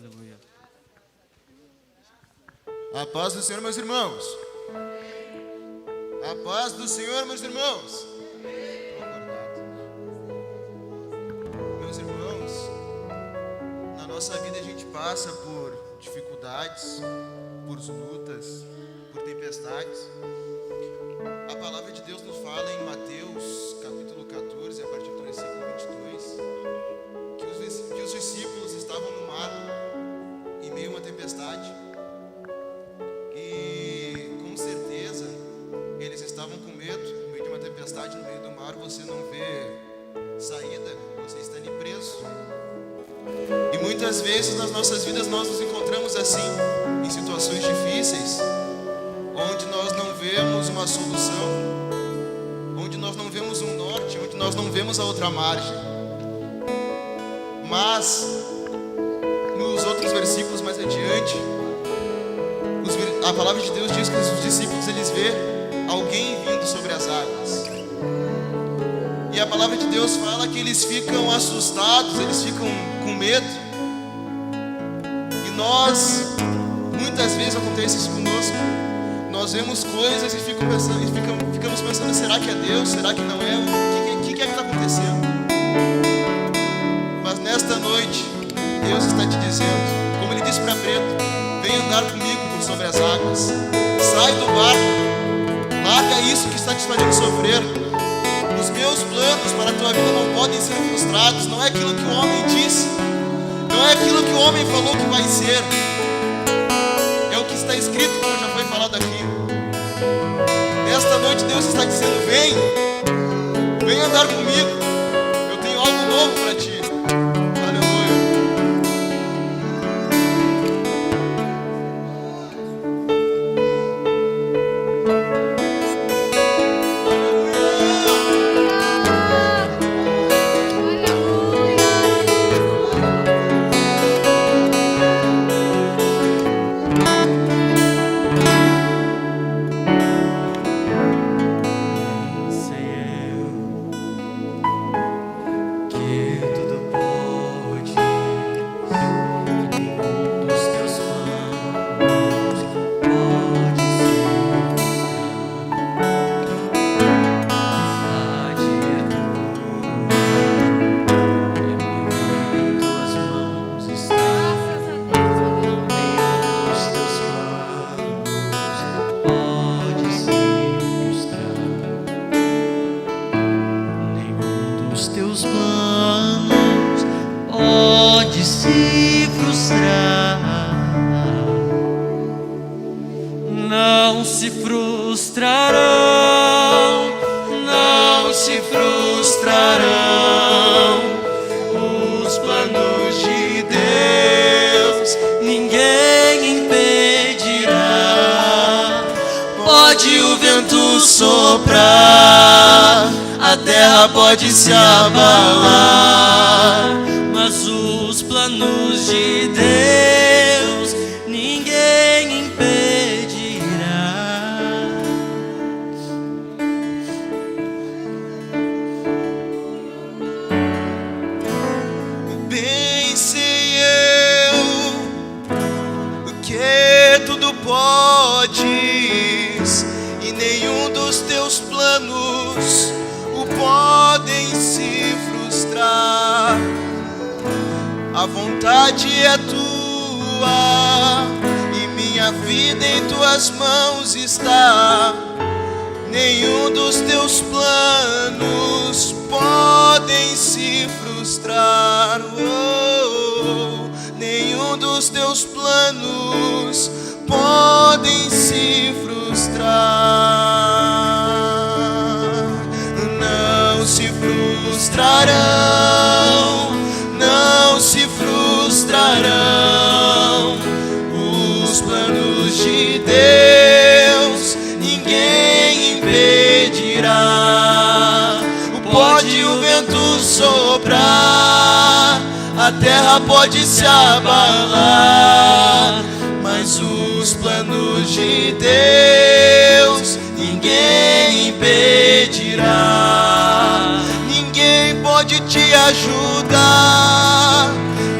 Aleluia. A paz do Senhor, meus irmãos. A paz do Senhor, meus irmãos. Meus irmãos, na nossa vida a gente passa por dificuldades, por lutas, por tempestades. A palavra de Deus nos fala em Mateus, capítulo 14, a partir do versículo 22, que os discípulos estavam no mar, em meio a uma tempestade. E com certeza eles estavam com medo. No meio de uma tempestade, no meio do mar, você não vê saída, você está ali preso. E muitas vezes nas nossas vidas nós nos encontramos assim, em situações difíceis, onde nós não vemos uma solução, onde nós não vemos um norte, onde nós não vemos a outra margem. Mas nos outros versículos mais adiante, a palavra de Deus diz que os discípulos eles vê alguém vindo sobre as águas. E a palavra de Deus fala que eles ficam assustados, eles ficam com medo. E nós, muitas vezes acontece isso conosco. Nós vemos coisas e ficamos pensando, será que é Deus? Será que não é? O que é que está acontecendo? Mas nesta noite, Deus está te dizendo, como Ele disse para Pedro, vem andar comigo por sobre as águas. Sai do barco, larga isso que está te fazendo sofrer. Os meus planos para a tua vida não podem ser frustrados. Não é aquilo que o homem disse, não é aquilo que o homem falou que vai ser. É o que está escrito, como já foi falado aqui. Nesta noite Deus está dizendo, vem andar comigo. Eu tenho algo novo para ti. Aleluia. Pode se abalar, mas os planos de Deus ninguém impedirá. Bem sei eu que tudo podes e nenhum dos teus planos podem se frustrar. A vontade é tua e minha vida em tuas mãos está. Nenhum dos teus planos podem se frustrar. Nenhum dos teus planos podem se frustrar. Não se frustrarão os planos de Deus, ninguém impedirá. Pode o vento soprar, a terra pode se abalar, mas os planos de Deus ninguém impedirá. Ninguém pode te ajudar,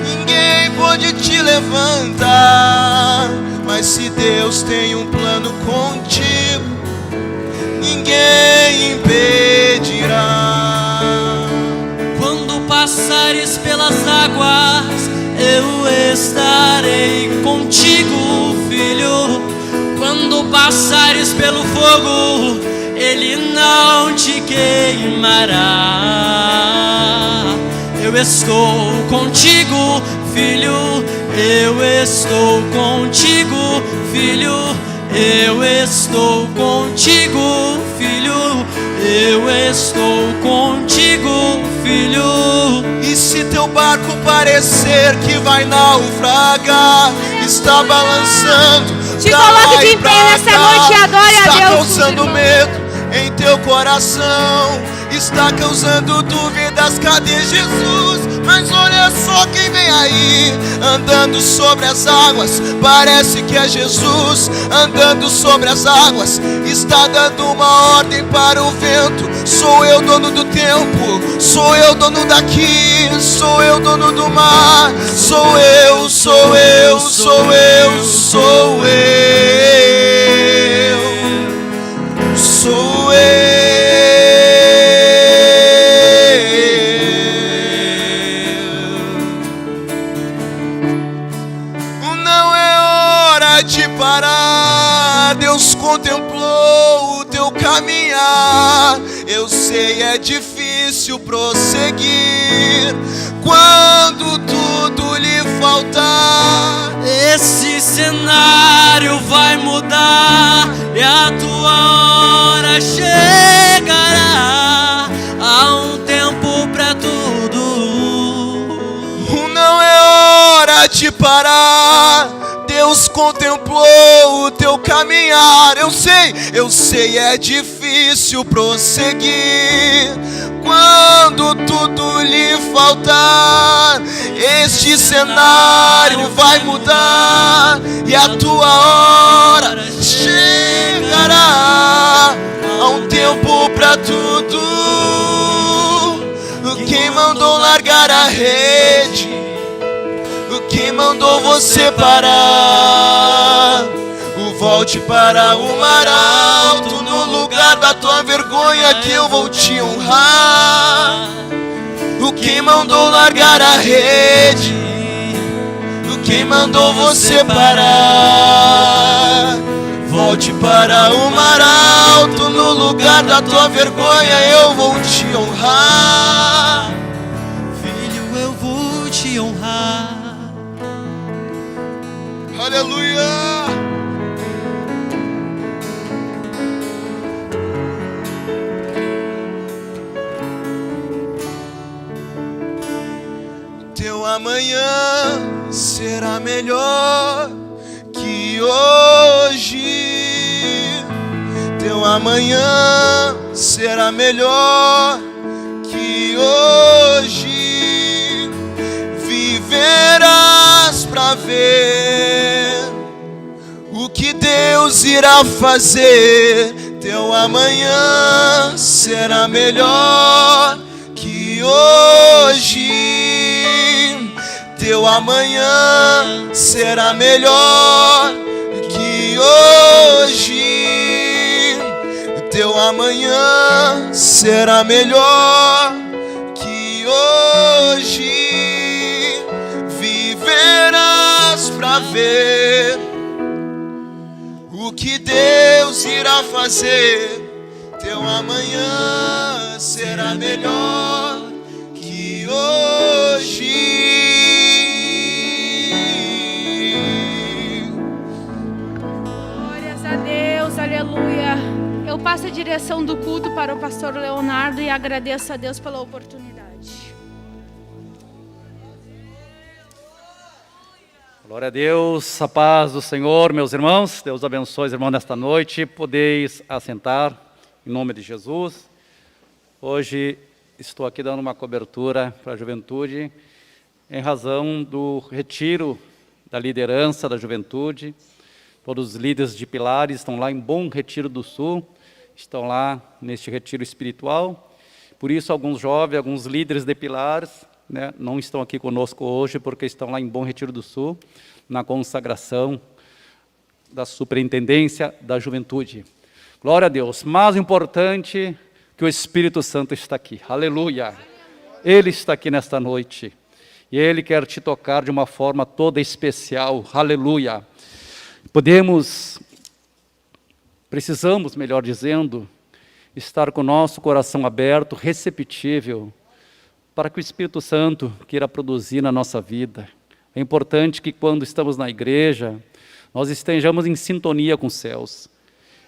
ninguém pode te levar. levantar. Mas se Deus tem um plano contigo, ninguém impedirá. Quando passares pelas águas, eu estarei contigo, filho. Quando passares pelo fogo, ele não te queimará. Eu estou contigo, filho. Eu estou contigo, filho. Eu estou contigo, filho. Eu estou contigo, filho. E se teu barco parecer que vai naufragar, está balançando, te coloque de pé nessa noite e adore a Deus. Está causando medo em teu coração, está causando dúvidas, cadê Jesus? Mas olha só quem vem aí, andando sobre as águas, parece que é Jesus, andando sobre as águas, está dando uma ordem para o vento. Sou eu dono do tempo, sou eu dono daqui, sou eu dono do mar, sou eu, sou eu, sou eu, sou eu, sou eu. De parar, Deus contemplou o teu caminhar. Eu sei, é difícil prosseguir quando tudo lhe faltar. Esse cenário vai mudar e a tua hora chegará. Há um tempo pra tudo. Não é hora de parar. Deus contemplou o teu caminhar. Eu sei, é difícil prosseguir quando tudo lhe faltar. Este cenário vai mudar e a tua hora chegará. Há um tempo pra tudo. Quem mandou largar a rede? Quem mandou você parar? Volte para o mar alto, no lugar da tua vergonha que eu vou te honrar. Quem mandou largar a rede? Quem mandou você parar? Volte para o mar alto, no lugar da tua vergonha eu vou te honrar. Filho, eu vou te honrar. Aleluia! Teu amanhã será melhor que hoje. Teu amanhã será melhor que hoje. Viverás pra ver o que Deus irá fazer. Teu amanhã será melhor que hoje. Teu amanhã será melhor que hoje. Teu amanhã será melhor que hoje. Viverás pra ver o que Deus irá fazer. Teu amanhã será melhor que hoje. Glórias a Deus, aleluia. Eu passo a direção do culto para o pastor Leonardo e agradeço a Deus pela oportunidade. Glória a Deus, a paz do Senhor, meus irmãos. Deus abençoe os irmãos nesta noite. Podeis assentar em nome de Jesus. Hoje estou aqui dando uma cobertura para a juventude em razão do retiro da liderança da juventude. Todos os líderes de Pilares estão lá em Bom Retiro do Sul, estão lá neste retiro espiritual. Por isso, alguns jovens, alguns líderes de Pilares né, não estão aqui conosco hoje porque estão lá em Bom Retiro do Sul, na consagração da Superintendência da Juventude. Glória a Deus. Mais importante que o Espírito Santo está aqui. Aleluia. Ele está aqui nesta noite. E Ele quer te tocar de uma forma toda especial. Aleluia. Precisamos, melhor dizendo, estar com o nosso coração aberto, receptível, para que o Espírito Santo queira produzir na nossa vida. É importante que quando estamos na igreja, nós estejamos em sintonia com os céus.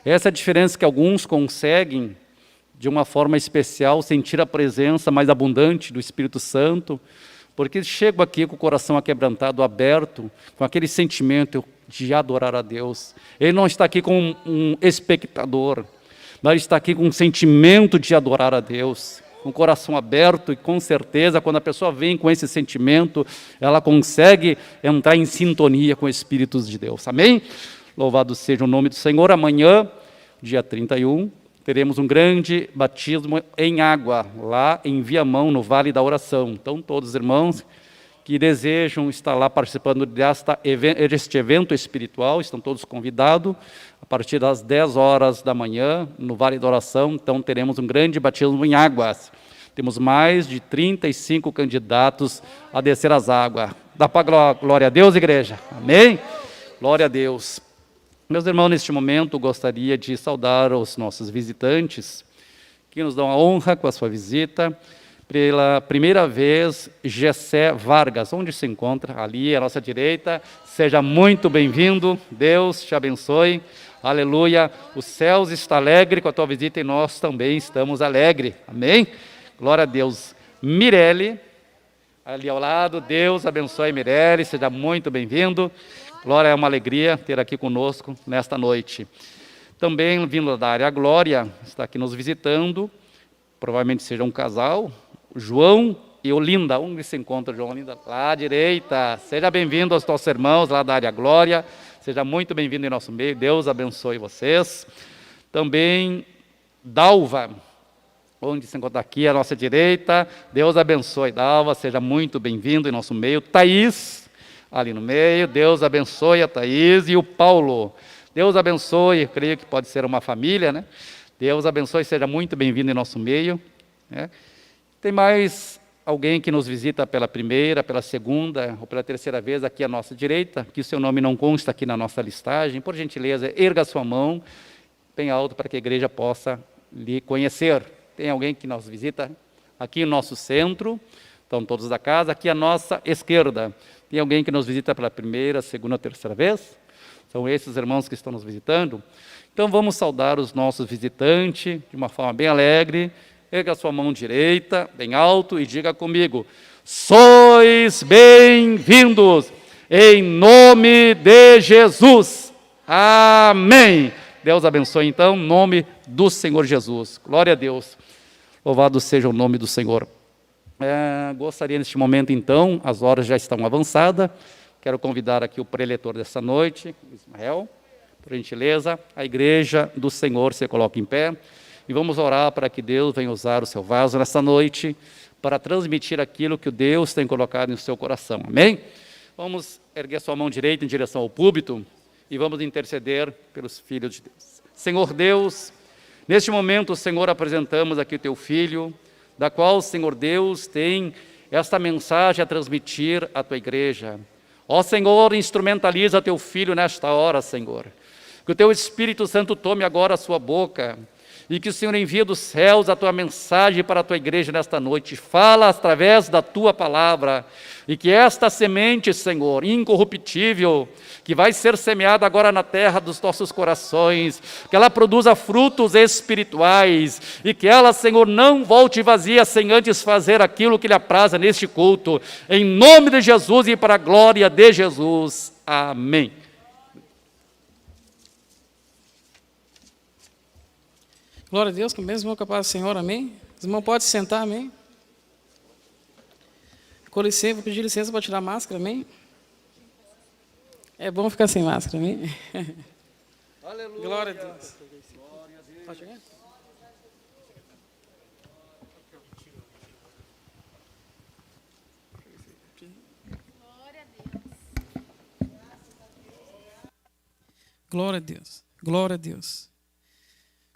Essa é a diferença que alguns conseguem, de uma forma especial, sentir a presença mais abundante do Espírito Santo, porque chegam aqui com o coração aquebrantado, aberto, com aquele sentimento de adorar a Deus. Ele não está aqui como um espectador, mas ele está aqui com um sentimento de adorar a Deus, com o coração aberto, e com certeza, quando a pessoa vem com esse sentimento, ela consegue entrar em sintonia com o Espírito de Deus. Amém? Louvado seja o nome do Senhor. Amanhã, dia 31, teremos um grande batismo em água, lá em Viamão, no Vale da Oração. Então, todos os irmãos que desejam estar lá participando deste evento espiritual, estão todos convidados, a partir das 10 horas da manhã, no Vale da Oração. Então, teremos um grande batismo em águas. Temos mais de 35 candidatos a descer as águas. Dá para glória a Deus, igreja? Amém? Glória a Deus. Meus irmãos, neste momento, gostaria de saudar os nossos visitantes, que nos dão a honra com a sua visita. Pela primeira vez, Gessé Vargas, onde se encontra? Ali, à nossa direita. Seja muito bem-vindo, Deus te abençoe. Aleluia. Os céus estão alegres com a tua visita e nós também estamos alegres. Amém? Glória a Deus. Mirelle, ali ao lado, Deus abençoe Mirelle, seja muito bem-vindo. Glória, é uma alegria ter aqui conosco nesta noite. Também vindo da área Glória, está aqui nos visitando, provavelmente seja um casal, João e Olinda. Onde se encontra João e Olinda? Lá à direita. Seja bem-vindo aos nossos irmãos lá da área Glória, seja muito bem-vindo em nosso meio, Deus abençoe vocês. Também Dalva, onde se encontra aqui à nossa direita, Deus abençoe Dalva, seja muito bem-vindo em nosso meio. Thaís, ali no meio, Deus abençoe a Thaís e o Paulo. Deus abençoe, eu creio que pode ser uma família, né? Deus abençoe, seja muito bem-vindo em nosso meio. Né? Tem mais alguém que nos visita pela primeira, pela segunda ou pela terceira vez aqui à nossa direita, que o seu nome não consta aqui na nossa listagem. Por gentileza, erga sua mão bem alto para que a igreja possa lhe conhecer. Tem alguém que nos visita aqui no nosso centro, estão todos da casa, aqui à nossa esquerda. Tem alguém que nos visita pela primeira, segunda, terceira vez? São esses irmãos que estão nos visitando. Então vamos saudar os nossos visitantes de uma forma bem alegre. Erga a sua mão direita, bem alto, e diga comigo: sois bem-vindos, em nome de Jesus. Amém. Deus abençoe então, em nome do Senhor Jesus. Glória a Deus. Louvado seja o nome do Senhor. Gostaria neste momento então, as horas já estão avançadas, quero convidar aqui o preletor dessa noite, Ismael, por gentileza, a igreja do Senhor se coloca em pé, e vamos orar para que Deus venha usar o seu vaso nessa noite, para transmitir aquilo que o Deus tem colocado no seu coração, amém? Vamos erguer sua mão direita em direção ao púlpito, e vamos interceder pelos filhos de Deus. Senhor Deus, neste momento, Senhor, apresentamos aqui o teu filho, da qual, Senhor Deus, tem esta mensagem a transmitir à tua igreja. Ó Senhor, instrumentaliza teu filho nesta hora, Senhor. Que o teu Espírito Santo tome agora a sua boca e que o Senhor envie dos céus a tua mensagem para a tua igreja nesta noite. Fala através da tua palavra e que esta semente, Senhor, incorruptível, que vai ser semeada agora na terra dos nossos corações, que ela produza frutos espirituais e que ela, Senhor, não volte vazia sem antes fazer aquilo que lhe apraza neste culto. Em nome de Jesus e para a glória de Jesus. Amém. Glória a Deus, com o mesmo que a paz do Senhor, amém? Os irmãos podem se sentar, amém? Com licença, vou pedir licença para tirar a máscara, amém? É bom ficar sem máscara, amém? Aleluia. Glória a Deus. Pode chegar? Glória a Deus. Glória a Deus.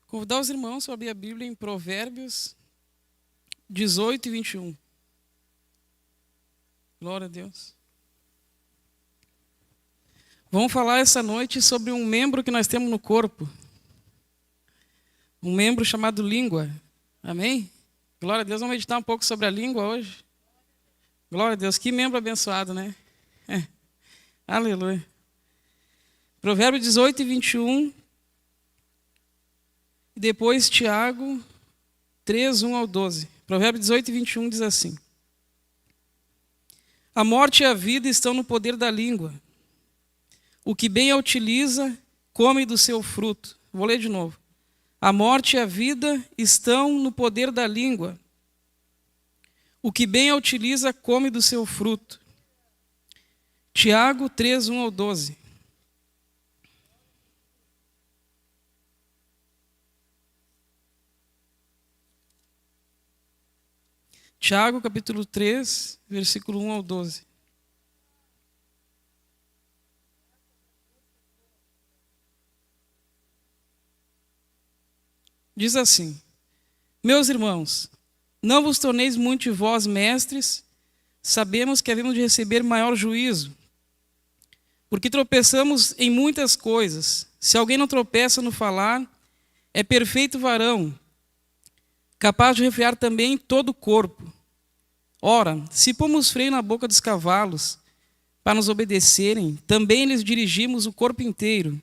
Convidar os irmãos a abrir a Bíblia em Provérbios 18 e 21. Glória a Deus. Vamos falar essa noite sobre um membro que nós temos no corpo. Um membro chamado língua. Amém? Glória a Deus. Vamos meditar um pouco sobre a língua hoje. Glória a Deus. Que membro abençoado, né? Aleluia. Provérbios 18 e 21. E depois Tiago 3, 1 ao 12. Provérbios 18 e 21 diz assim: a morte e a vida estão no poder da língua. O que bem a utiliza, come do seu fruto. Vou ler de novo. A morte e a vida estão no poder da língua. O que bem a utiliza, come do seu fruto. Tiago 3, 1 ao 12. Tiago, capítulo 3, versículo 1 ao 12. Diz assim: meus irmãos, não vos torneis muito de vós mestres, sabemos que havemos de receber maior juízo, porque tropeçamos em muitas coisas. Se alguém não tropeça no falar, é perfeito varão, capaz de refrear também todo o corpo. Ora, se pomos freio na boca dos cavalos, para nos obedecerem, também lhes dirigimos o corpo inteiro.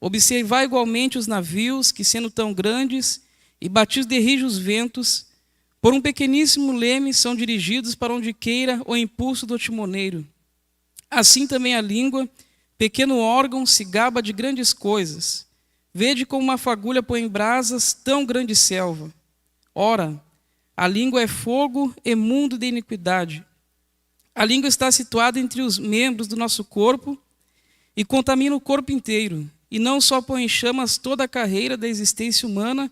Observai igualmente os navios, que sendo tão grandes e batidos de rijos ventos, por um pequeníssimo leme são dirigidos para onde queira o impulso do timoneiro. Assim também a língua, pequeno órgão, se gaba de grandes coisas. Vede como uma fagulha põe em brasas tão grande selva. Ora, a língua é fogo e mundo de iniquidade. A língua está situada entre os membros do nosso corpo e contamina o corpo inteiro. E não só põe em chamas toda a carreira da existência humana,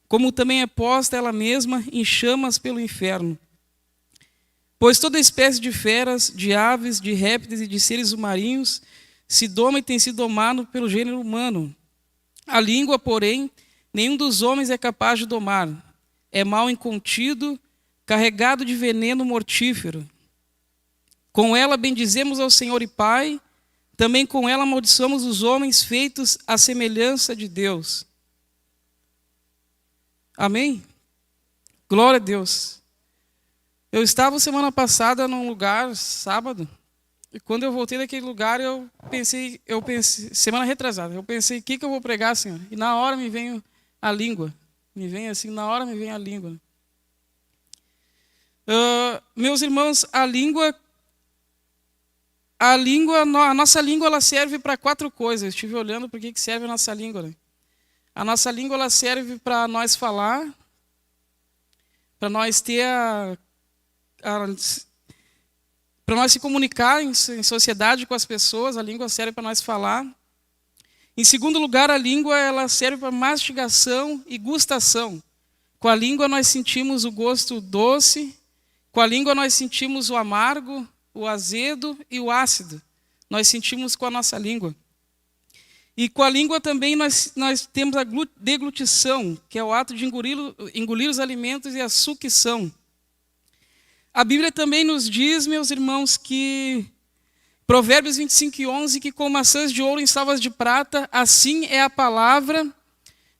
como também é posta ela mesma em chamas pelo inferno. Pois toda espécie de feras, de aves, de répteis e de seres marinhos se doma e tem sido domado pelo gênero humano. A língua, porém, nenhum dos homens é capaz de domar. É mal incontido, carregado de veneno mortífero. Com ela bendizemos ao Senhor e Pai, também com ela amaldiçoamos os homens feitos à semelhança de Deus. Amém? Glória a Deus. Eu estava semana passada num lugar, sábado, e quando eu voltei daquele lugar, eu pensei, semana retrasada, eu pensei, o que eu vou pregar, Senhor? E na hora me veio a língua. Me vem assim, na hora me vem a língua. Meus irmãos, a nossa língua ela serve para 4 coisas. Eu estive olhando para que serve a nossa língua. Né? A nossa língua ela serve para nós falar, para nós ter para nós se comunicar em sociedade com as pessoas. A língua serve para nós falar. Em segundo lugar, a língua ela serve para mastigação e gustação. Com a língua nós sentimos o gosto doce, com a língua nós sentimos o amargo, o azedo e o ácido. Nós sentimos com a nossa língua. E com a língua também nós temos a deglutição, que é o ato de engolir os alimentos, e a sucção. A Bíblia também nos diz, meus irmãos, que Provérbios 25 e 11, que com maçãs de ouro em salvas de prata, assim é a palavra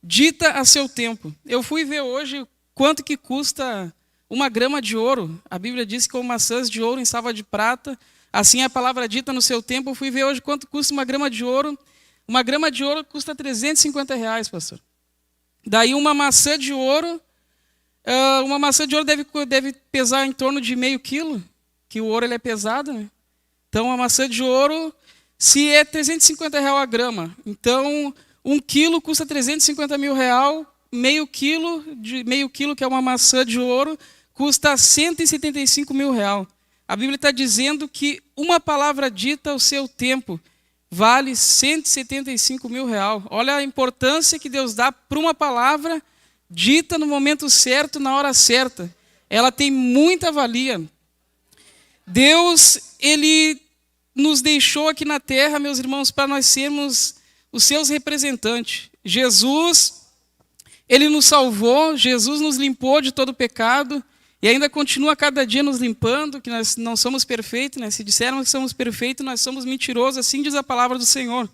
dita a seu tempo. Eu fui ver hoje quanto que custa 1 grama de ouro. A Bíblia diz que com maçãs de ouro em salva de prata, assim é a palavra dita no seu tempo. Eu fui ver hoje quanto custa 1 grama de ouro. 1 grama de ouro custa R$350, pastor. Daí uma maçã de ouro deve pesar em torno de meio quilo, que o ouro ele é pesado, né? Então, a maçã de ouro, se é R$350 a grama, então 1 quilo custa R$350 mil, meio quilo, que é uma maçã de ouro, custa R$175 mil. A Bíblia está dizendo que uma palavra dita ao seu tempo vale R$175 mil. Olha a importância que Deus dá para uma palavra dita no momento certo, na hora certa. Ela tem muita valia. Deus, Ele nos deixou aqui na terra, meus irmãos, para nós sermos os seus representantes. Jesus, ele nos salvou, Jesus nos limpou de todo pecado e ainda continua cada dia nos limpando, que nós não somos perfeitos, né? Se dissermos que somos perfeitos, nós somos mentirosos, assim diz a palavra do Senhor.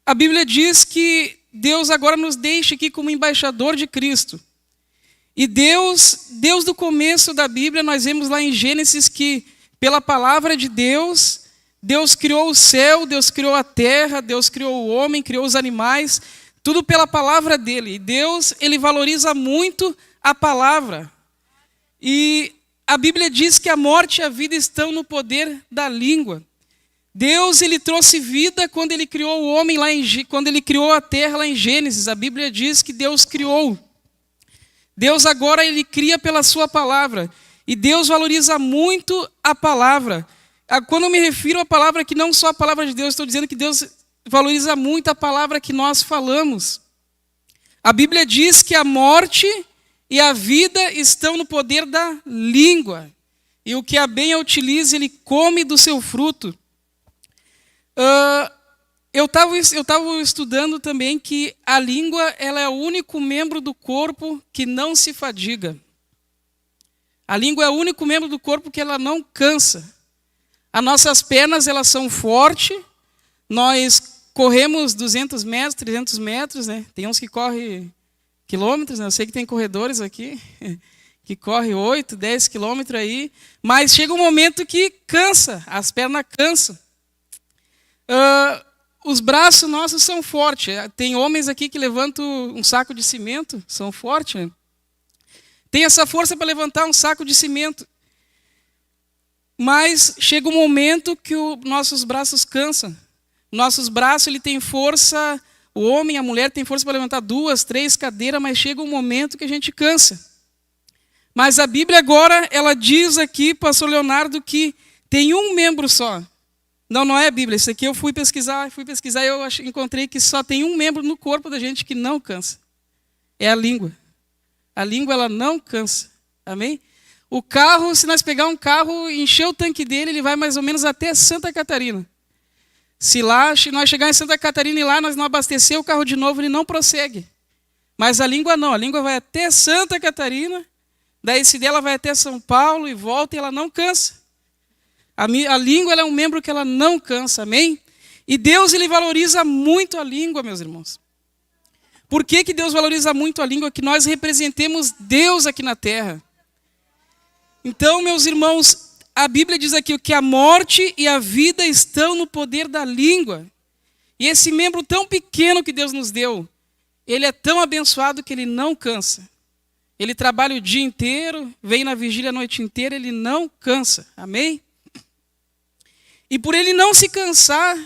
A Bíblia diz que Deus agora nos deixa aqui como embaixador de Cristo. E Deus do começo da Bíblia, nós vemos lá em Gênesis que, pela palavra de Deus, Deus criou o céu, Deus criou a terra, Deus criou o homem, criou os animais, tudo pela palavra dele. E Deus, ele valoriza muito a palavra. E a Bíblia diz que a morte e a vida estão no poder da língua. Deus, ele trouxe vida quando ele criou o homem quando ele criou a terra lá em Gênesis. A Bíblia diz que Deus criou. Deus agora ele cria pela sua palavra. E Deus valoriza muito a palavra. Quando eu me refiro à palavra, que não só a palavra de Deus, estou dizendo que Deus valoriza muito a palavra que nós falamos. A Bíblia diz que a morte e a vida estão no poder da língua. E o que a bem a utiliza, ele come do seu fruto. Eu estava estudando também que a língua ela é o único membro do corpo que não se fadiga. A língua é o único membro do corpo que ela não cansa. As nossas pernas elas são fortes, nós corremos 200 metros, 300 metros, né? Tem uns que correm quilômetros, né? Eu sei que tem corredores aqui que correm 8, 10 quilômetros aí, mas chega um momento que cansa, as pernas cansam. Os braços nossos são fortes. Tem homens aqui que levantam um saco de cimento, são fortes. Né? Tem essa força para levantar um saco de cimento. Mas chega um momento que os nossos braços cansam. Nossos braços ele tem força, o homem, a mulher tem força para levantar 2, 3 cadeiras, mas chega um momento que a gente cansa. Mas a Bíblia agora, ela diz aqui, pastor Leonardo, que tem um membro só. Não é a Bíblia. Isso aqui eu fui pesquisar e eu encontrei que só tem um membro no corpo da gente que não cansa. É a língua. A língua, ela não cansa. Amém? O carro, se nós pegar um carro e encher o tanque dele, ele vai mais ou menos até Santa Catarina. Se nós chegar em Santa Catarina e lá nós não abastecer o carro de novo, ele não prossegue. Mas a língua não. A língua vai até Santa Catarina, daí se dela vai até São Paulo e volta e ela não cansa. A língua ela é um membro que ela não cansa, amém? E Deus ele valoriza muito a língua, meus irmãos. Por que Deus valoriza muito a língua? Que nós representemos Deus aqui na terra. Então, meus irmãos, a Bíblia diz aqui que a morte e a vida estão no poder da língua. E esse membro tão pequeno que Deus nos deu, ele é tão abençoado que ele não cansa. Ele trabalha o dia inteiro, vem na vigília a noite inteira, ele não cansa, amém? E por ele não se cansar,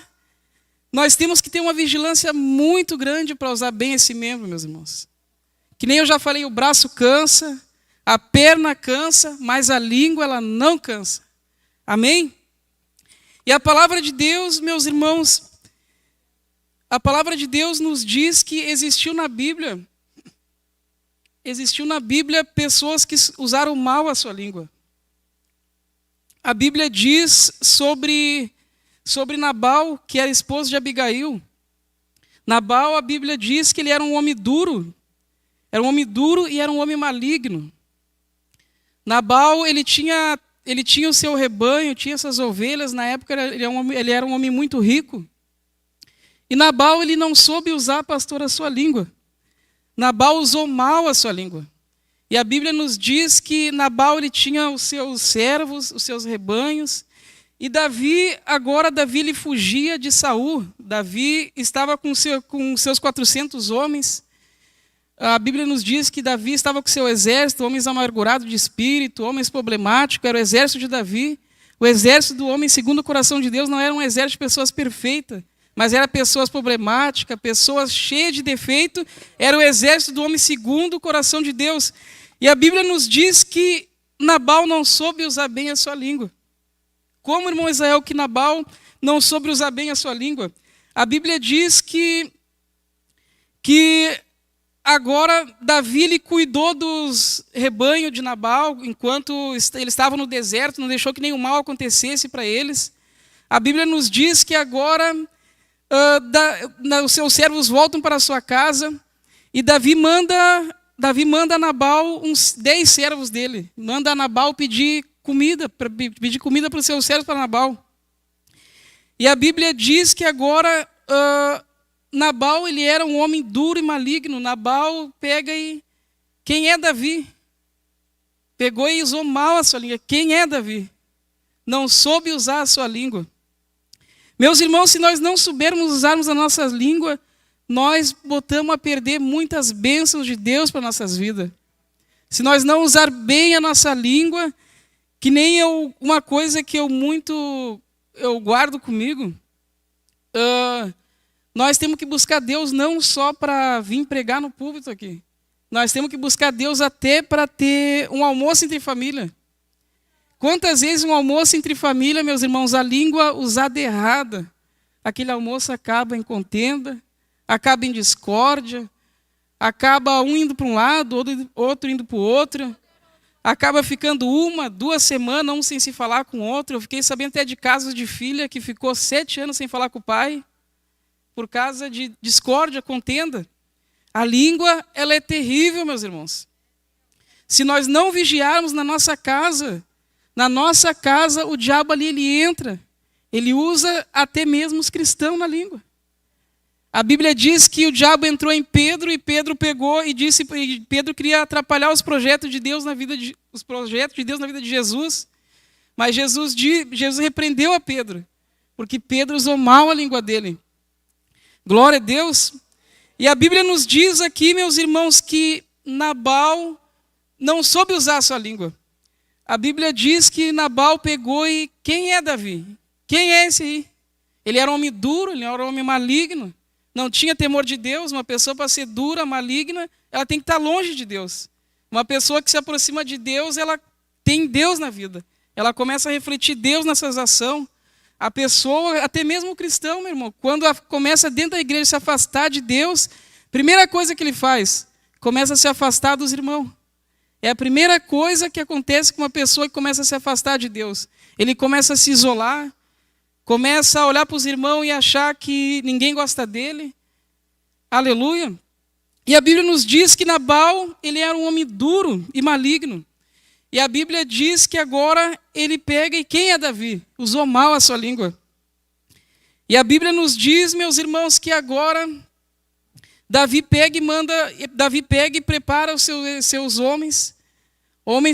nós temos que ter uma vigilância muito grande para usar bem esse membro, meus irmãos. Que nem eu já falei, o braço cansa, a perna cansa, mas a língua ela não cansa. Amém? E a palavra de Deus, meus irmãos, a palavra de Deus nos diz que existiu na Bíblia pessoas que usaram mal a sua língua. A Bíblia diz sobre Nabal, que era esposo de Abigail. Nabal, a Bíblia diz que ele era um homem duro. Era um homem duro e era um homem maligno. Nabal, ele tinha o seu rebanho, tinha essas ovelhas. Na época, ele era um homem muito rico. E Nabal, ele não soube usar, pastor, a sua língua. Nabal usou mal a sua língua. E a Bíblia nos diz que Nabal ele tinha os seus servos, os seus rebanhos. E Davi ele fugia de Saul. Davi estava com seus 400 homens. A Bíblia nos diz que Davi estava com seu exército, homens amargurados de espírito, homens problemáticos. Era o exército de Davi. O exército do homem segundo o coração de Deus não era um exército de pessoas perfeitas, mas era pessoas problemáticas, pessoas cheias de defeito. Era o exército do homem segundo o coração de Deus. E a Bíblia nos diz que Nabal não soube usar bem a sua língua. Como, irmão Israel, que Nabal não soube usar bem a sua língua? A Bíblia diz que agora Davi ele cuidou dos rebanhos de Nabal, enquanto ele estava no deserto, não deixou que nenhum mal acontecesse para eles. A Bíblia nos diz que agora os seus servos voltam para a sua casa, e Davi manda a Nabal uns 10 servos dele, manda a Nabal pedir comida para os seus servos para Nabal. E a Bíblia diz que agora Nabal, ele era um homem duro e maligno. Nabal pega e... Quem é Davi? Pegou e usou mal a sua língua. Quem é Davi? Não soube usar a sua língua. Meus irmãos, se nós não soubermos usarmos a nossa língua, nós botamos a perder muitas bênçãos de Deus para nossas vidas. Se nós não usar bem a nossa língua, que nem uma coisa que eu guardo comigo, nós temos que buscar Deus não só para vir pregar no púlpito aqui. Nós temos que buscar Deus até para ter um almoço entre família. Quantas vezes um almoço entre família, meus irmãos, a língua usada errada, aquele almoço acaba em contenda, acaba em discórdia, acaba um indo para um lado, outro indo para o outro, acaba ficando 1, 2 semanas, um sem se falar com o outro. Eu fiquei sabendo até de casos de filha que ficou 7 anos sem falar com o pai, por causa de discórdia, contenda. A língua, ela é terrível, meus irmãos. Se nós não vigiarmos na nossa casa o diabo ali, ele entra. Ele usa até mesmo os cristãos na língua. A Bíblia diz que o diabo entrou em Pedro e Pedro pegou e disse, e Pedro queria atrapalhar os projetos de Deus na vida de Jesus. Mas Jesus repreendeu a Pedro, porque Pedro usou mal a língua dele. Glória a Deus. E a Bíblia nos diz aqui, meus irmãos, que Nabal não soube usar a sua língua. A Bíblia diz que Nabal pegou e... Quem é Davi? Quem é esse aí? Ele era um homem duro, ele era um homem maligno. Não tinha temor de Deus. Uma pessoa, para ser dura, maligna, ela tem que estar longe de Deus. Uma pessoa que se aproxima de Deus, ela tem Deus na vida. Ela começa a refletir Deus nessas ações. A pessoa, até mesmo o cristão, meu irmão, quando começa dentro da igreja a se afastar de Deus, primeira coisa que ele faz, começa a se afastar dos irmãos. É a primeira coisa que acontece com uma pessoa que começa a se afastar de Deus. Ele começa a se isolar, começa a olhar para os irmãos e achar que ninguém gosta dele. Aleluia. E a Bíblia nos diz que Nabal, ele era um homem duro e maligno. E a Bíblia diz que agora ele pega, e quem é Davi? Usou mal a sua língua. E a Bíblia nos diz, meus irmãos, que agora Davi pega e prepara os seus homens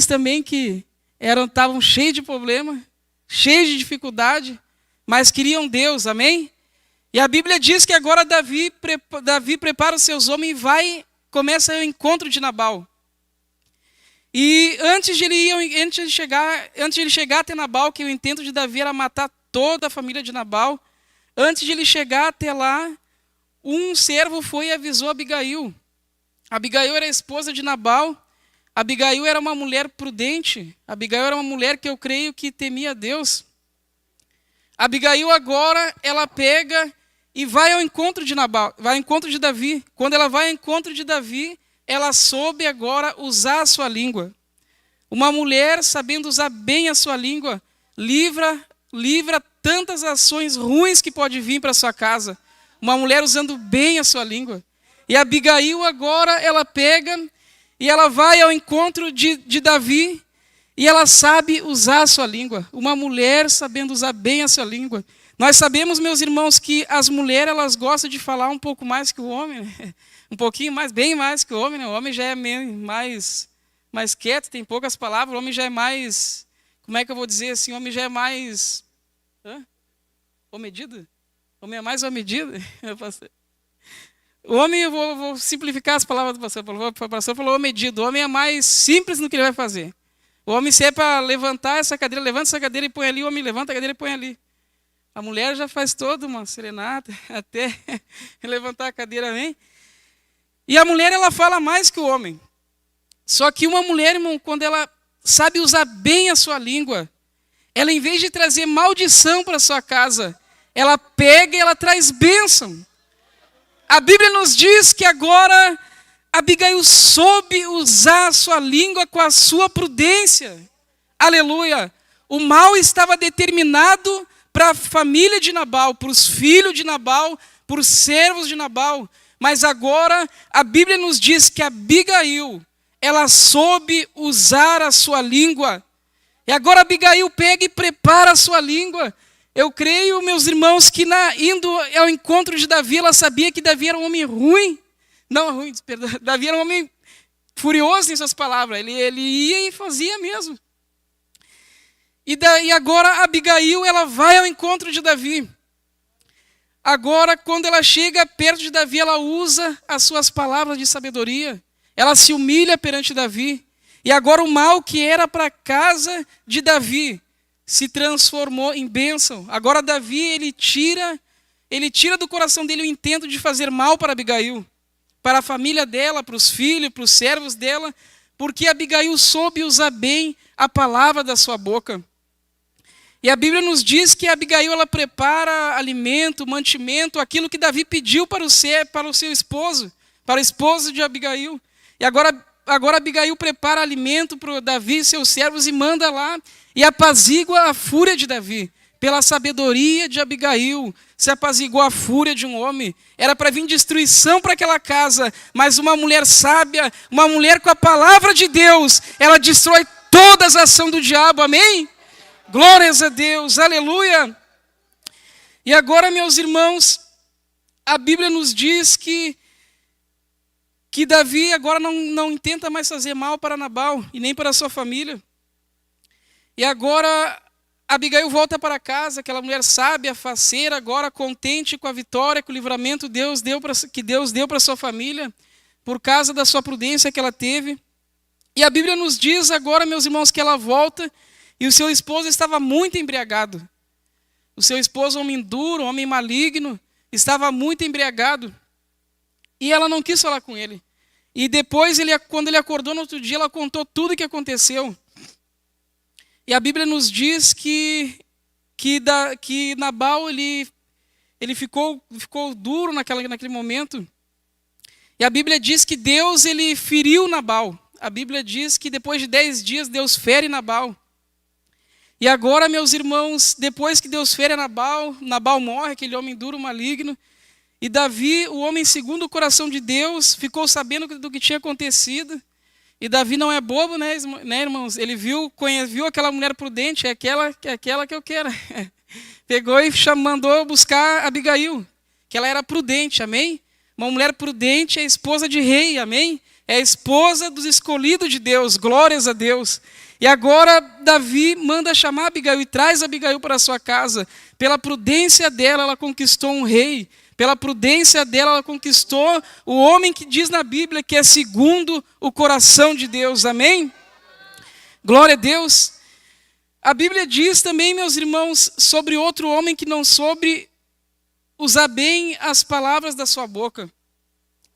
também que estavam cheios de problema, cheios de dificuldade, mas queriam Deus, amém? E a Bíblia diz que agora Davi prepara os seus homens e começa o encontro de Nabal. E antes de ele chegar até Nabal, que o intento de Davi era matar toda a família de Nabal, antes de ele chegar até lá, um servo foi e avisou Abigail. Abigail era a esposa de Nabal. Abigail era uma mulher prudente. Abigail era uma mulher que eu creio que temia Deus. Abigail agora, ela pega e vai ao encontro de Nabal, vai ao encontro de Davi. Quando ela vai ao encontro de Davi, ela soube agora usar a sua língua. Uma mulher, sabendo usar bem a sua língua, livra tantas ações ruins que pode vir para a sua casa. Uma mulher usando bem a sua língua. E Abigail agora, ela pega e ela vai ao encontro de Davi e ela sabe usar a sua língua. Uma mulher sabendo usar bem a sua língua. Nós sabemos, meus irmãos, que as mulheres, elas gostam de falar um pouco mais que o homem, né? Um pouquinho mais, bem mais que o homem, né? O homem já é mais quieto, tem poucas palavras. O homem já é mais, como é que eu vou dizer assim? O homem já é mais... Omedido? O homem é mais omedido? O homem, eu vou simplificar as palavras do pastor. O pastor falou omedido. O homem é mais simples no que ele vai fazer. O homem, se é para levantar essa cadeira, levanta essa cadeira e põe ali. O homem levanta a cadeira e põe ali. A mulher já faz toda uma serenata até levantar a cadeira, amém? E a mulher, ela fala mais que o homem. Só que uma mulher, irmão, quando ela sabe usar bem a sua língua, ela, em vez de trazer maldição para a sua casa, ela pega e ela traz bênção. A Bíblia nos diz que agora Abigail soube usar a sua língua com a sua prudência. Aleluia! O mal estava determinado para a família de Nabal, para os filhos de Nabal, para os servos de Nabal. Mas agora a Bíblia nos diz que Abigail, ela soube usar a sua língua. E agora Abigail pega e prepara a sua língua. Eu creio, meus irmãos, que indo ao encontro de Davi, ela sabia que Davi era um homem ruim. Não, ruim, perdão. Davi era um homem furioso em suas palavras. Ele ia e fazia mesmo. E agora Abigail, ela vai ao encontro de Davi. Agora, quando ela chega perto de Davi, ela usa as suas palavras de sabedoria. Ela se humilha perante Davi. E agora o mal que era para a casa de Davi se transformou em bênção. Agora Davi, ele tira do coração dele o intento de fazer mal para Abigail, para a família dela, para os filhos, para os servos dela, porque Abigail soube usar bem a palavra da sua boca. E a Bíblia nos diz que Abigail, ela prepara alimento, mantimento, aquilo que Davi pediu para o seu esposo, para o esposo de Abigail. E agora Abigail prepara alimento para Davi e seus servos e manda lá e apazigua a fúria de Davi. Pela sabedoria de Abigail, se apaziguou a fúria de um homem. Era para vir destruição para aquela casa, mas uma mulher sábia, uma mulher com a palavra de Deus, ela destrói todas as ações do diabo, amém? Glórias a Deus, aleluia. E agora, meus irmãos, a Bíblia nos diz que Davi agora não intenta mais fazer mal para Nabal e nem para a sua família. E agora Abigail volta para casa, aquela mulher sábia, faceira, agora contente com a vitória, com o livramento que Deus deu para a sua família, por causa da sua prudência que ela teve. E a Bíblia nos diz agora, meus irmãos, que ela volta e o seu esposo estava muito embriagado. O seu esposo, homem duro, homem maligno, estava muito embriagado. E ela não quis falar com ele. E depois, quando ele acordou no outro dia, ela contou tudo o que aconteceu. E a Bíblia nos diz que Nabal ele ficou duro naquele momento. E a Bíblia diz que Deus ele feriu Nabal. A Bíblia diz que depois de 10 dias Deus fere Nabal. E agora, meus irmãos, depois que Deus fere Nabal morre, aquele homem duro, maligno. E Davi, o homem segundo o coração de Deus, ficou sabendo do que tinha acontecido. E Davi não é bobo, né, irmãos? Ele viu aquela mulher prudente, é aquela que eu quero. Pegou e mandou buscar Abigail, que ela era prudente, amém? Uma mulher prudente é esposa de rei, amém? É a esposa dos escolhidos de Deus, glórias a Deus. E agora Davi manda chamar Abigail e traz Abigail para a sua casa. Pela prudência dela, ela conquistou um rei. Pela prudência dela, ela conquistou o homem que diz na Bíblia que é segundo o coração de Deus. Amém? Glória a Deus. A Bíblia diz também, meus irmãos, sobre outro homem que não soube usar bem as palavras da sua boca.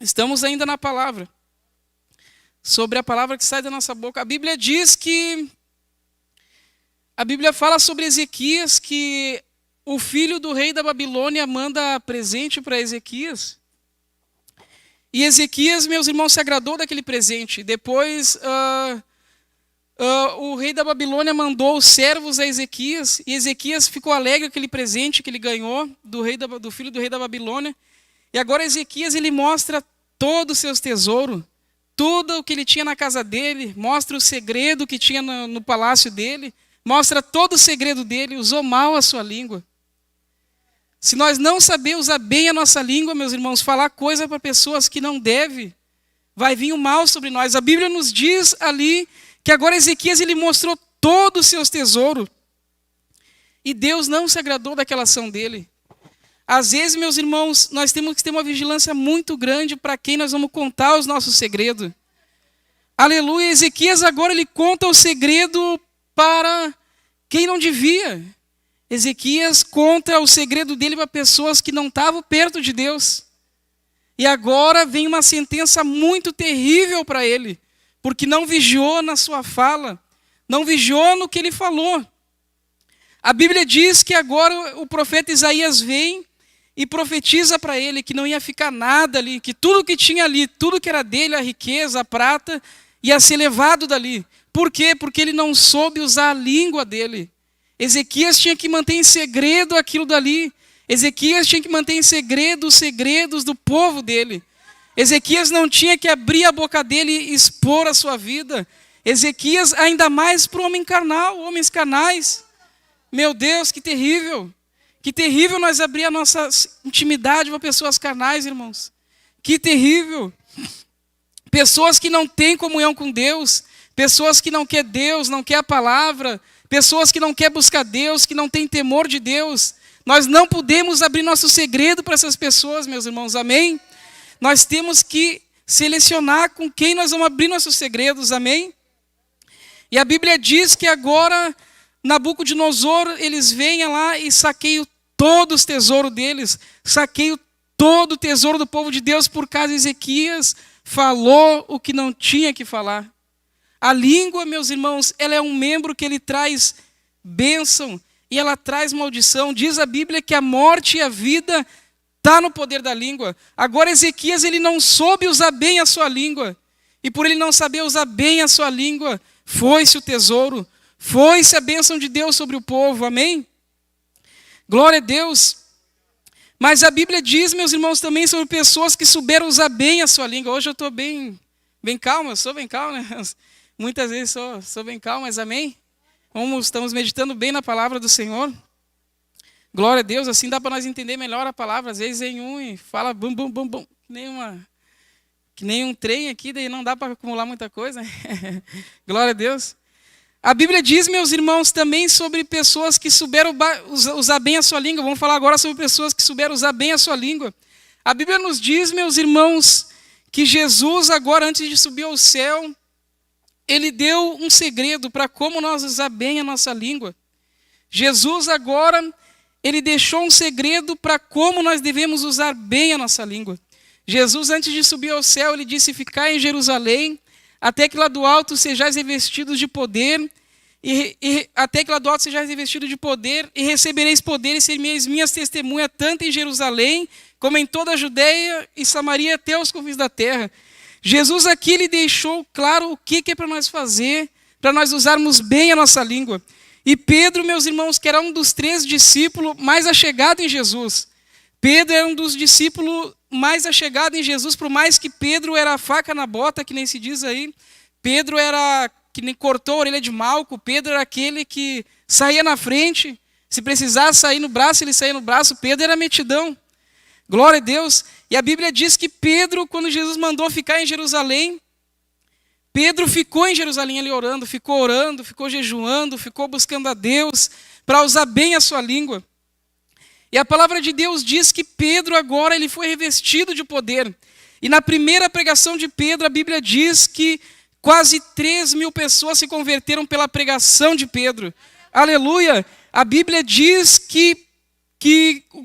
Estamos ainda na palavra. Sobre a palavra que sai da nossa boca. A Bíblia diz que... A Bíblia fala sobre Ezequias, que o filho do rei da Babilônia manda presente para Ezequias. E Ezequias, meus irmãos, se agradou daquele presente. Depois, o rei da Babilônia mandou os servos a Ezequias. E Ezequias ficou alegre com aquele presente que ele ganhou do filho do rei da Babilônia. E agora Ezequias, ele mostra todos os seus tesouros. Tudo o que ele tinha na casa dele. Mostra o segredo que tinha no palácio dele. Mostra todo o segredo dele. Usou mal a sua língua. Se nós não saber usar bem a nossa língua, meus irmãos, falar coisa para pessoas que não deve, vai vir o mal sobre nós. A Bíblia nos diz ali que agora Ezequias ele mostrou todos os seus tesouros. E Deus não se agradou daquela ação dele. Às vezes, meus irmãos, nós temos que ter uma vigilância muito grande para quem nós vamos contar os nossos segredos. Aleluia, Ezequias agora ele conta o segredo para quem não devia. Ezequias conta o segredo dele para pessoas que não estavam perto de Deus. E agora vem uma sentença muito terrível para ele, porque não vigiou na sua fala, não vigiou no que ele falou. A Bíblia diz que agora o profeta Isaías vem e profetiza para ele que não ia ficar nada ali, que tudo que tinha ali, tudo que era dele, a riqueza, a prata, ia ser levado dali. Por quê? Porque ele não soube usar a língua dele. Ezequias tinha que manter em segredo aquilo dali. Ezequias tinha que manter em segredo os segredos do povo dele. Ezequias não tinha que abrir a boca dele e expor a sua vida. Ezequias, ainda mais para o homem carnal, homens carnais. Meu Deus, que terrível. Que terrível nós abrir a nossa intimidade para pessoas carnais, irmãos. Que terrível. Pessoas que não têm comunhão com Deus. Pessoas que não querem Deus, não querem a palavra. Pessoas que não querem buscar Deus, que não têm temor de Deus. Nós não podemos abrir nosso segredo para essas pessoas, meus irmãos, amém? Nós temos que selecionar com quem nós vamos abrir nossos segredos, amém? E a Bíblia diz que agora Nabucodonosor, eles vêm lá e saqueiam todos os tesouros deles, saqueiam todo o tesouro do povo de Deus por causa de Ezequias falou o que não tinha que falar. A língua, meus irmãos, ela é um membro que ele traz bênção e ela traz maldição. Diz a Bíblia que a morte e a vida está no poder da língua. Agora Ezequias, ele não soube usar bem a sua língua. E por ele não saber usar bem a sua língua, foi-se o tesouro, foi-se a bênção de Deus sobre o povo, amém? Glória a Deus. Mas a Bíblia diz, meus irmãos, também sobre pessoas que souberam usar bem a sua língua. Hoje eu estou bem calmo, eu sou bem calmo, né? Muitas vezes sou bem calmo, mas amém? Estamos meditando bem na palavra do Senhor. Glória a Deus, assim dá para nós entender melhor a palavra. Às vezes vem um e fala bum, bum, bum, bum, que nem um trem aqui, daí não dá para acumular muita coisa. Glória a Deus. A Bíblia diz, meus irmãos, também sobre pessoas que souberam usar bem a sua língua. Vamos falar agora sobre pessoas que souberam usar bem a sua língua. A Bíblia nos diz, meus irmãos, que Jesus agora, antes de subir ao céu, ele deu um segredo para como nós usar bem a nossa língua. Jesus agora, ele deixou um segredo para como nós devemos usar bem a nossa língua. Jesus, antes de subir ao céu, ele disse: ficai em Jerusalém, até que lá do alto sejais revestidos de poder, até que lá do alto sejais revestidos de poder, e recebereis poder e sereis minhas testemunhas, tanto em Jerusalém, como em toda a Judeia e Samaria, até os confins da terra. Jesus aqui, ele deixou claro o que é para nós fazer, para nós usarmos bem a nossa língua. E Pedro, meus irmãos, que era um dos 3 discípulos mais achegados em Jesus. Pedro era um dos discípulos mais achegados em Jesus, por mais que Pedro era a faca na bota, que nem se diz aí. Pedro era que nem cortou a orelha de Malco. Pedro era aquele que saía na frente. Se precisasse sair no braço, ele saía no braço. Pedro era metidão. Glória a Deus. E a Bíblia diz que Pedro, quando Jesus mandou ficar em Jerusalém, Pedro ficou em Jerusalém ali orando, ficou jejuando, ficou buscando a Deus para usar bem a sua língua. E a palavra de Deus diz que Pedro agora ele foi revestido de poder. E na primeira pregação de Pedro, a Bíblia diz que quase 3.000 pessoas se converteram pela pregação de Pedro. Aleluia! A Bíblia diz que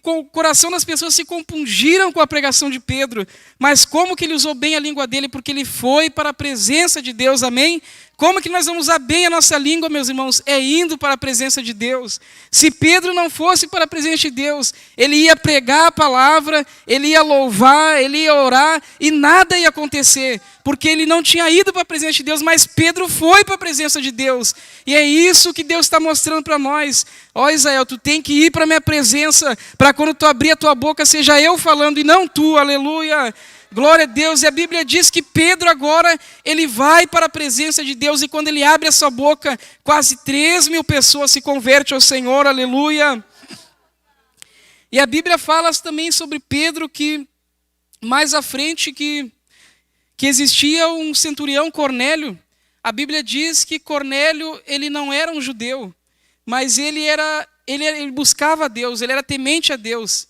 o coração das pessoas se compungiram com a pregação de Pedro. Mas como que ele usou bem a língua dele? Porque ele foi para a presença de Deus, amém? Como que nós vamos usar bem a nossa língua, meus irmãos? É indo para a presença de Deus. Se Pedro não fosse para a presença de Deus, ele ia pregar a palavra, ele ia louvar, ele ia orar e nada ia acontecer. Porque ele não tinha ido para a presença de Deus, mas Pedro foi para a presença de Deus. E é isso que Deus está mostrando para nós. Ó Israel, tu tem que ir para a minha presença, para quando tu abrir a tua boca, seja eu falando e não tu, aleluia. Glória a Deus. E a Bíblia diz que Pedro agora, ele vai para a presença de Deus e quando ele abre a sua boca, quase 3.000 pessoas se convertem ao Senhor, aleluia. E a Bíblia fala também sobre Pedro, que mais à frente que existia um centurião Cornélio. A Bíblia diz que Cornélio, ele não era um judeu, mas ele buscava a Deus, ele era temente a Deus.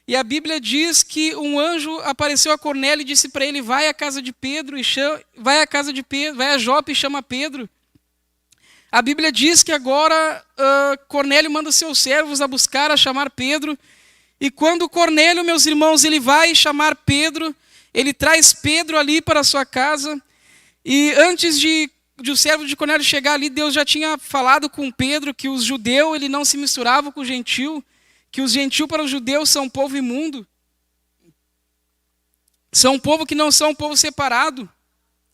E a Bíblia diz que um anjo apareceu a Cornélio e disse para ele: vai à casa de Pedro vai a Jope e chama Pedro. A Bíblia diz que agora Cornélio manda seus servos a buscar, a chamar Pedro. E quando Cornélio, meus irmãos, ele vai chamar Pedro, ele traz Pedro ali para a sua casa. E antes de o servo de Cornélio chegar ali, Deus já tinha falado com Pedro que os judeus ele não se misturavam com o gentil, que os gentios para os judeus são um povo imundo. São um povo que não são um povo separado.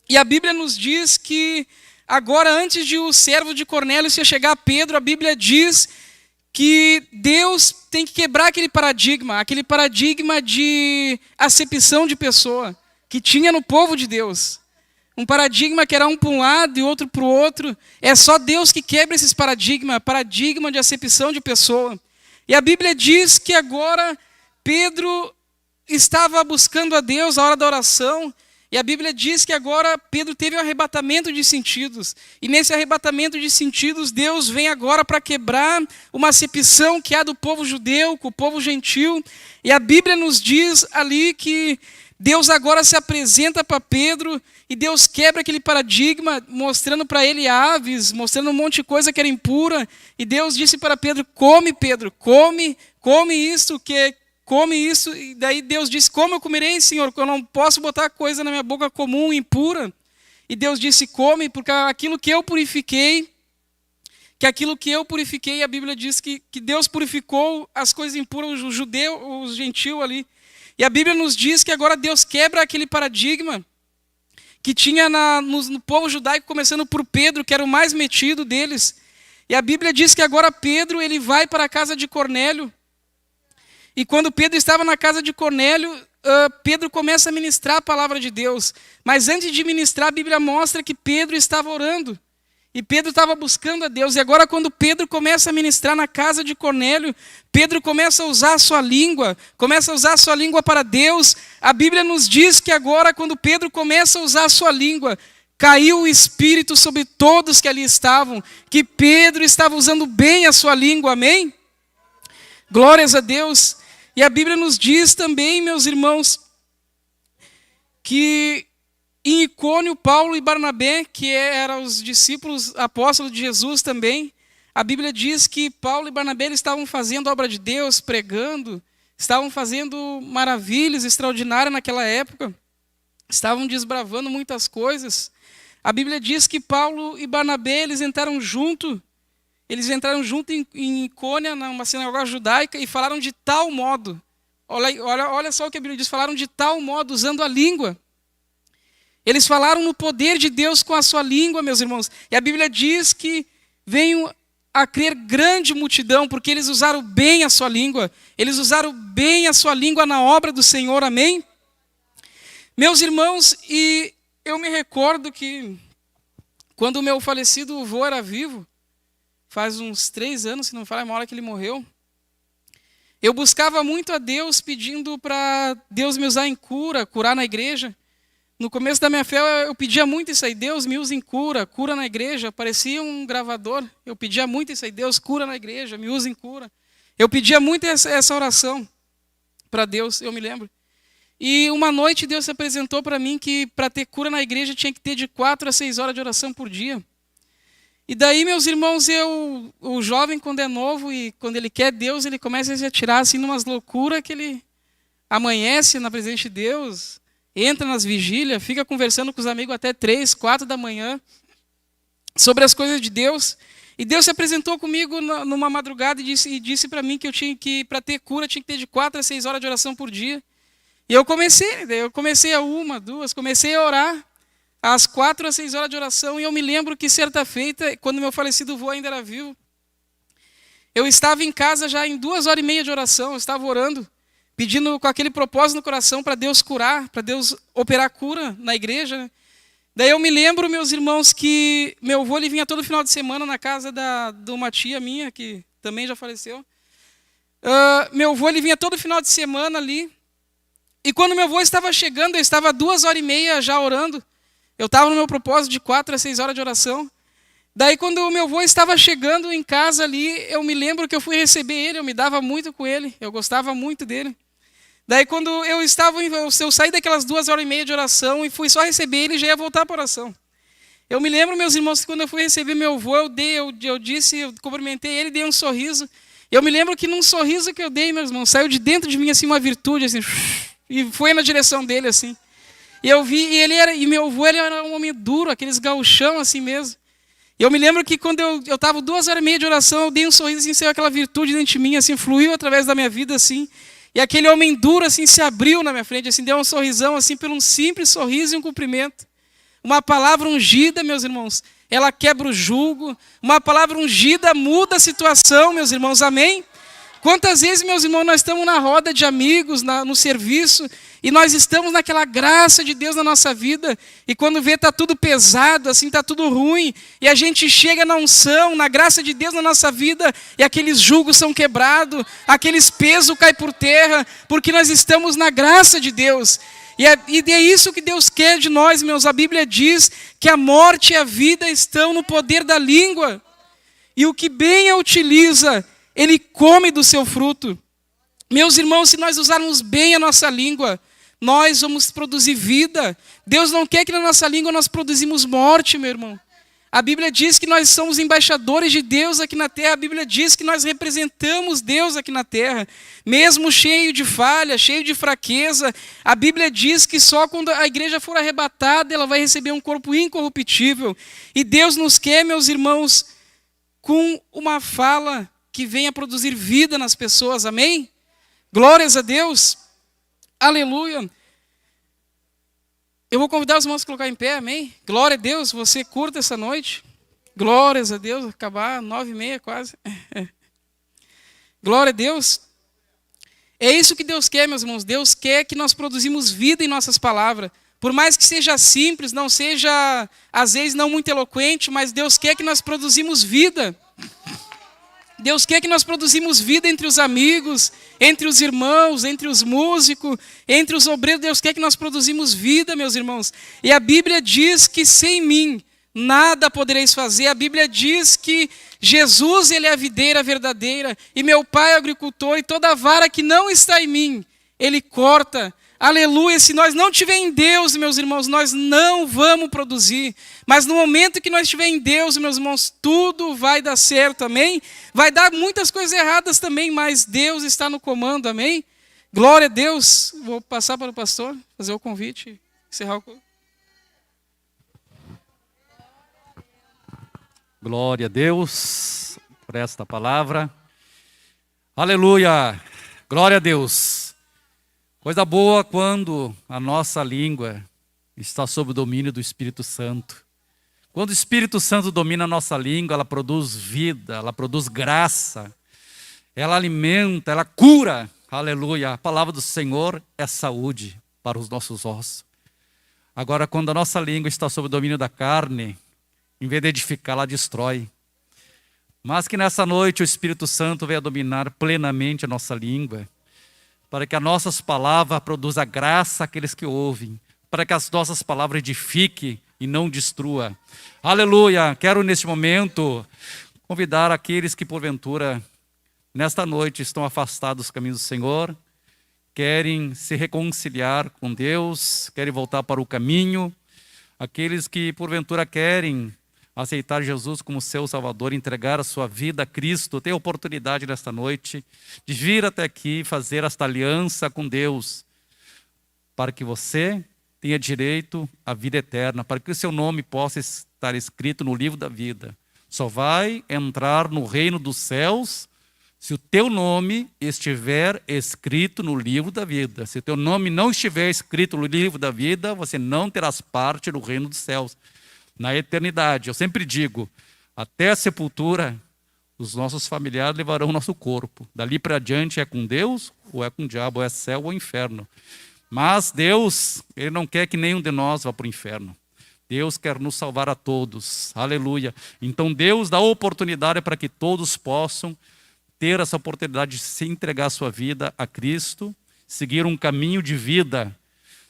E a Bíblia nos diz que agora antes de o servo de Cornélio se chegar a Pedro, a Bíblia diz que Deus tem que quebrar aquele paradigma de acepção de pessoa que tinha no povo de Deus. Um paradigma que era um para um lado e outro para o outro. É só Deus que quebra esses paradigma de acepção de pessoa. E a Bíblia diz que agora Pedro estava buscando a Deus a hora da oração. E a Bíblia diz que agora Pedro teve um arrebatamento de sentidos. E nesse arrebatamento de sentidos, Deus vem agora para quebrar uma acepção que há do povo judeu com o povo gentil. E a Bíblia nos diz ali que Deus agora se apresenta para Pedro e Deus quebra aquele paradigma, mostrando para ele aves, mostrando um monte de coisa que era impura. E Deus disse para Pedro, Pedro, come isso, come isso. E daí Deus disse, como eu comerei, Senhor, porque eu não posso botar coisa na minha boca comum, impura. E Deus disse, come, porque aquilo que eu purifiquei, a Bíblia diz que Deus purificou as coisas impuras, o judeu, o gentil ali. E a Bíblia nos diz que agora Deus quebra aquele paradigma que tinha no povo judaico, começando por Pedro, que era o mais metido deles. E a Bíblia diz que agora Pedro ele vai para a casa de Cornélio. E quando Pedro estava na casa de Cornélio, Pedro começa a ministrar a palavra de Deus. Mas antes de ministrar, a Bíblia mostra que Pedro estava orando. E Pedro estava buscando a Deus. E agora quando Pedro começa a ministrar na casa de Cornélio, Pedro começa a usar a sua língua para Deus. A Bíblia nos diz que agora quando Pedro começa a usar a sua língua, caiu o Espírito sobre todos que ali estavam, que Pedro estava usando bem a sua língua, amém? Glórias a Deus. E a Bíblia nos diz também, meus irmãos, que em Icônio, Paulo e Barnabé, que eram os discípulos apóstolos de Jesus também, a Bíblia diz que Paulo e Barnabé eles estavam fazendo a obra de Deus, pregando, estavam fazendo maravilhas extraordinárias naquela época, estavam desbravando muitas coisas. A Bíblia diz que Paulo e Barnabé eles entraram junto em Icônia, numa sinagoga judaica, e falaram de tal modo, olha só o que a Bíblia diz, falaram de tal modo, usando a língua. Eles falaram no poder de Deus com a sua língua, meus irmãos. E a Bíblia diz que veio a crer grande multidão, porque eles usaram bem a sua língua. Eles usaram bem a sua língua na obra do Senhor, amém? Meus irmãos, e eu me recordo que quando o meu falecido avô era vivo, faz uns 3 anos, se não me falha, uma hora que ele morreu, eu buscava muito a Deus, pedindo para Deus me usar em curar na igreja. No começo da minha fé, eu pedia muito isso aí. Deus me usa em cura na igreja. Parecia um gravador. Eu pedia muito isso aí. Deus, cura na igreja, me usa em cura. Eu pedia muito essa oração para Deus, eu me lembro. E uma noite Deus se apresentou para mim que para ter cura na igreja tinha que ter de 4 a 6 horas de oração por dia. E daí, meus irmãos, o jovem, quando é novo e quando ele quer Deus, ele começa a se atirar assim numas loucuras que ele amanhece na presença de Deus, entra nas vigílias, fica conversando com os amigos até 3, 4 da manhã sobre as coisas de Deus. E Deus se apresentou comigo numa madrugada e disse para mim que eu tinha que, para ter cura, tinha que ter de 4 a 6 horas de oração por dia. E eu comecei a 1, 2, comecei a orar às 4 a 6 horas de oração. E eu me lembro que certa feita, quando meu falecido avô ainda era vivo, eu estava em casa já em 2h30 de oração, eu estava orando, pedindo com aquele propósito no coração para Deus curar, para Deus operar cura na igreja, né? Daí eu me lembro, meus irmãos, que meu avô ele vinha todo final de semana na casa de uma tia minha, que também já faleceu. Meu avô ele vinha todo final de semana ali. E quando meu avô estava chegando, eu estava 2h30 já orando. Eu estava no meu propósito de 4 a 6 horas de oração. Daí quando o meu avô estava chegando em casa ali, eu me lembro que eu fui receber ele, eu me dava muito com ele, eu gostava muito dele. Daí quando eu saí daquelas 2h30 de oração e fui só receber ele, já ia voltar para a oração. Eu me lembro, meus irmãos, que quando eu fui receber meu avô, eu cumprimentei ele, dei um sorriso. Eu me lembro que num sorriso que eu dei, meus irmãos, saiu de dentro de mim assim uma virtude, assim, e foi na direção dele, assim. E eu vi, e meu avô ele era um homem duro, aqueles gauchão assim mesmo. E eu me lembro que quando eu estava 2h30 de oração, eu dei um sorriso assim, saiu aquela virtude dentro de mim, assim, fluiu através da minha vida, assim. E aquele homem duro, assim, se abriu na minha frente, assim, deu um sorrisão, assim, por um simples sorriso e um cumprimento. Uma palavra ungida, meus irmãos. ela quebra o jugo. Uma palavra ungida muda a situação, meus irmãos, amém? Quantas vezes, meus irmãos, nós estamos na roda de amigos, no serviço, e nós estamos naquela graça de Deus na nossa vida, e quando vê está tudo pesado, assim, está tudo ruim, e a gente chega na unção, na graça de Deus na nossa vida, e aqueles julgos são quebrados, aqueles pesos caem por terra, porque nós estamos na graça de Deus. E é isso que Deus quer de nós, meus. A Bíblia diz que a morte e a vida estão no poder da língua, e o que bem a utiliza, ele come do seu fruto. Meus irmãos, se nós usarmos bem a nossa língua, nós vamos produzir vida. Deus não quer que na nossa língua nós produzimos morte, meu irmão. A Bíblia diz que nós somos embaixadores de Deus aqui na terra. A Bíblia diz que nós representamos Deus aqui na terra. Mesmo cheio de falha, cheio de fraqueza, a Bíblia diz que só quando a igreja for arrebatada, ela vai receber um corpo incorruptível. E Deus nos quer, meus irmãos, com uma fala que venha produzir vida nas pessoas, amém? Glórias a Deus, aleluia. Eu vou convidar os irmãos a colocar em pé, amém? Glória a Deus, você curta essa noite? Glórias a Deus, acabar 9h30 quase. Glória a Deus. É isso que Deus quer, meus irmãos. Deus quer que nós produzimos vida em nossas palavras. Por mais que seja simples, não seja, às vezes, não muito eloquente, mas Deus quer que nós produzimos vida. Deus quer que nós produzimos vida entre os amigos, entre os irmãos, entre os músicos, entre os obreiros. Deus quer que nós produzimos vida, meus irmãos. E a Bíblia diz que sem mim nada podereis fazer. A Bíblia diz que Jesus, ele é a videira verdadeira, e meu Pai é o agricultor, e toda vara que não está em mim, ele corta. Aleluia, se nós não estiver em Deus, meus irmãos, nós não vamos produzir. Mas no momento que nós estiver em Deus, meus irmãos, tudo vai dar certo, amém? Vai dar muitas coisas erradas também, mas Deus está no comando, amém? Glória a Deus. Vou passar para o pastor, fazer o convite, encerrar o culto. Glória a Deus por esta palavra. Aleluia, glória a Deus. Coisa boa quando a nossa língua está sob o domínio do Espírito Santo. Quando o Espírito Santo domina a nossa língua, ela produz vida, ela produz graça, ela alimenta, ela cura. Aleluia, a palavra do Senhor é saúde para os nossos ossos. Agora, quando a nossa língua está sob o domínio da carne, em vez de edificar, ela destrói. Mas que nessa noite o Espírito Santo venha dominar plenamente a nossa língua, para que as nossas palavras produzam graça àqueles que ouvem, para que as nossas palavras edifiquem e não destrua. Aleluia! Quero neste momento convidar aqueles que porventura nesta noite estão afastados dos caminhos do Senhor, querem se reconciliar com Deus, querem voltar para o caminho, aqueles que porventura querem aceitar Jesus como seu Salvador, entregar a sua vida a Cristo, tem a oportunidade nesta noite de vir até aqui e fazer esta aliança com Deus, para que você tenha direito à vida eterna, para que o seu nome possa estar escrito no livro da vida. Só vai entrar no reino dos céus se o teu nome estiver escrito no livro da vida. Se o teu nome não estiver escrito no livro da vida, você não terás parte do reino dos céus. Na eternidade, eu sempre digo, até a sepultura, os nossos familiares levarão o nosso corpo. Dali para diante é com Deus, ou é com o diabo, ou é céu ou inferno. Mas Deus, Ele não quer que nenhum de nós vá para o inferno. Deus quer nos salvar a todos. Aleluia. Então Deus dá oportunidade para que todos possam ter essa oportunidade de se entregar a sua vida a Cristo, seguir um caminho de vida,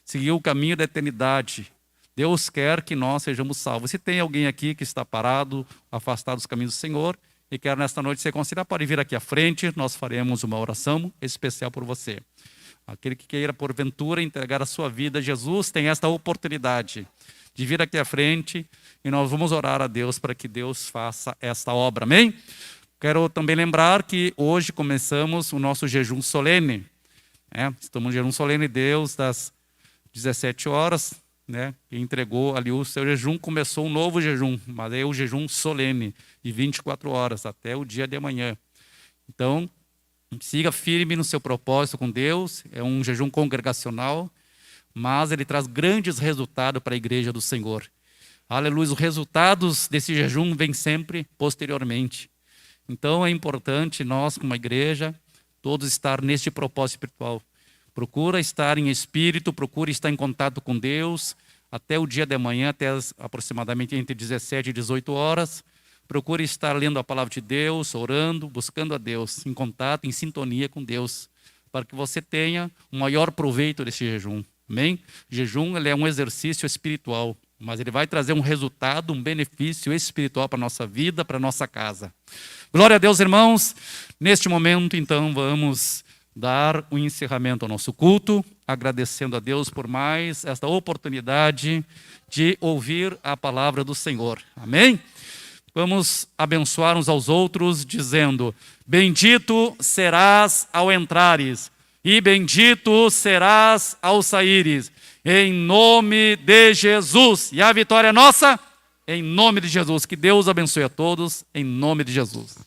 seguir o caminho da eternidade. Deus quer que nós sejamos salvos. Se tem alguém aqui que está parado, afastado dos caminhos do Senhor, e quer nesta noite se reconciliar, pode vir aqui à frente, nós faremos uma oração especial por você. Aquele que queira, porventura, entregar a sua vida a Jesus, tem esta oportunidade de vir aqui à frente, e nós vamos orar a Deus para que Deus faça esta obra, amém? Quero também lembrar que hoje começamos o nosso jejum solene. Estamos no jejum solene, Deus, das 17 horas, que entregou ali o seu jejum, começou um novo jejum, mas é o jejum solene, de 24 horas, até o dia de amanhã. Então, siga firme no seu propósito com Deus, é um jejum congregacional, mas ele traz grandes resultados para a igreja do Senhor. Aleluia, os resultados desse jejum vêm sempre posteriormente. Então é importante nós, como igreja, todos estar neste propósito espiritual. Procura estar em espírito, procura estar em contato com Deus, até o dia de manhã, até aproximadamente entre 17 e 18 horas. Procure estar lendo a palavra de Deus, orando, buscando a Deus, em contato, em sintonia com Deus, para que você tenha o maior proveito desse jejum. Amém? Jejum ele é um exercício espiritual, mas ele vai trazer um resultado, um benefício espiritual para a nossa vida, para a nossa casa. Glória a Deus, irmãos. Neste momento, então, vamos dar o encerramento ao nosso culto, agradecendo a Deus por mais esta oportunidade de ouvir a palavra do Senhor. Amém? Vamos abençoar uns aos outros, dizendo: bendito serás ao entrares, e bendito serás ao saíres, em nome de Jesus. E a vitória é nossa, em nome de Jesus. Que Deus abençoe a todos, em nome de Jesus.